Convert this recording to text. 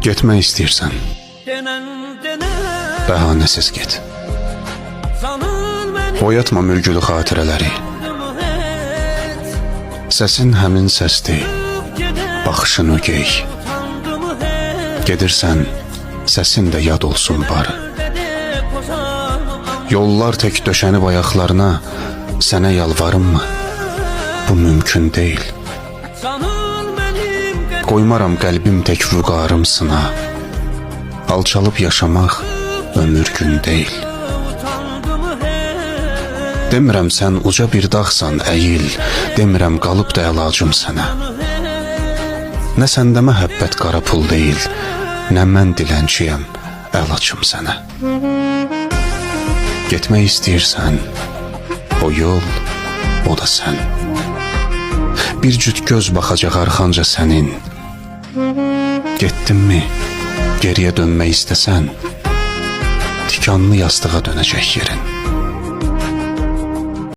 Getmək istəyirsən, bəhanəsiz get. Oyatma mürgülü xatirələri. Səsin həmin səsdir, baxışın ögey. Gedirsən, səsin də yad olsun barı. Yollar tək döşənib ayaqlarına, sənə yalvarınmı? Bu mümkün deyil. Qoymaram qəlbim tək vüqarımsına. Alçalıb yaşamaq ömür gün deyil. Demirəm sən uca bir dağsan əyil, demirəm qalıb da əlacım sənə. Nə səndə məhəbbət qara pul deyil, nə mən dilənçiyəm, əl açım sənə. Getmək istəyirsən, o yol, o da sən. Bir cüt göz baxacaq arxanca sənin. Getdinmi, geriyə dönmək istəsən, tikanlı yastığa dönəcək yerin.